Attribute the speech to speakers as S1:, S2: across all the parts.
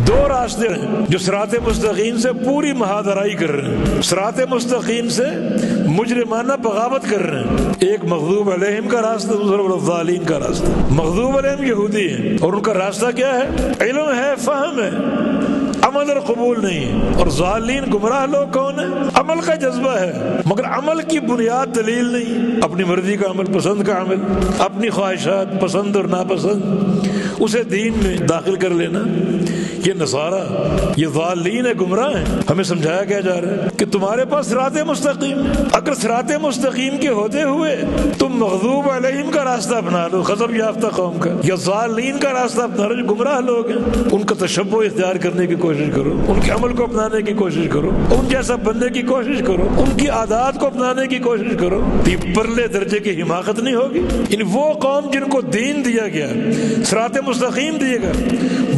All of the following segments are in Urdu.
S1: دو راستے ہیں جو صراط مستقیم سے پوری مہادرائی کر رہے ہیں، صراط مستقیم سے مجرمانہ بغاوت کر رہے ہیں۔ ایک مغضوب علیہم کا راستہ، دوسرا الضالین کا راستہ۔ مغضوب علیہم یہودی ہیں اور ان کا راستہ کیا ہے؟ علم ہے، فہم ہے، عمل اور قبول نہیں ہے۔ اور ضالین گمراہ لوگ کون ہیں؟ عمل کا جذبہ ہے مگر عمل کی بنیاد دلیل نہیں، اپنی مرضی کا عمل، پسند کا عمل، اپنی خواہشات پسند اور ناپسند اسے دین میں داخل کر لینا۔ یہ نصارہ، یہ ضالین گمراہ ہیں۔ ہمیں سمجھایا کیا جا رہا ہے کہ تمہارے پاس صراط مستقیم، اگر صراط مستقیم کے ہوتے ہوئے تم مغضوب علیہم کا راستہ اپنا لو، غضب یافتہ قوم کا، یا ضالین کا راستہ اپنا لو جو گمراہ لوگ ہیں، ان کا تشبہ اختیار کرنے کی کوشش کرو، ان کے عمل کو اپنانے کی کوشش کرو، ان جیسا بننے کی کوشش کرو، ان کی عادات کو اپنانے کی کوشش کرو، یہ پرلے درجے کی حماقت نہیں ہوگی؟ ان وہ قوم جن کو دین دیا گیا، صراط مستقیم دیے گا،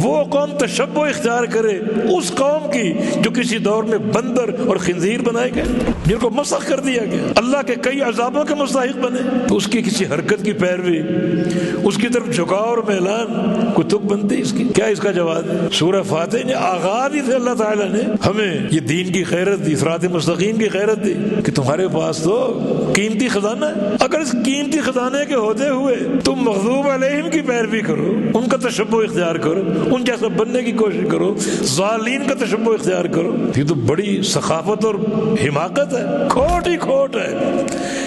S1: وہ قوم تشبہ اختیار کرے اس قوم کی جو کسی دور میں بندر اور خنزیر بنائے گئے، جن کو مسخ کر دیا گیا، اللہ کے کئی عذابوں کے مستحق بنے، تو اس کی کسی حرکت کی پیروی، اس کی طرف جھکاؤ اور میلان کوئی تک بنتی اس کی؟ کیا اس کا جواب ہے؟ سورہ فاتح نے آغاز ہی سے اللہ تعالیٰ نے ہمیں یہ دین کی خیرت دی، صراط مستقیم کی خیرت دی کہ تمہارے پاس تو قیمتی خزانہ ہے، اگر اس قیمتی خزانے کے ہوتے ہوئے تم مغضوب علیہم کی پیروی کرو، ان کا تشبہ اختیار کرو، ان جیسا بننے کی کوشش کرو، ظالین کا تشبہ اختیار کرو، یہ تو بڑی سخافت اور حماقت ہے، کھوٹ ہی کھوٹ ہے۔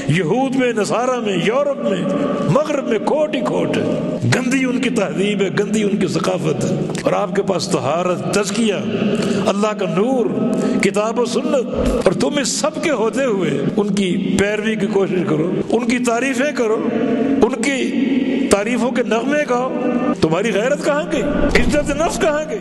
S1: یہود میں، نصارہ میں، یورپ میں، مغرب میں کھوٹ ہی کھوٹ ہے، گندی ان کی تہذیب ہے، گندی ان کی ثقافت ہے، اور آپ کے پاس طہارت، تزکیہ، اللہ کا نور، کتاب و سنت، اور تم اس سب کے ہوتے ہوئے ان کی پیروی کی کوشش کرو، ان کی تعریفیں کرو، ان کی تعریفوں کے نغمے گاؤ، تمہاری غیرت کہاں گئی؟ عزت نفس کہاں گئی؟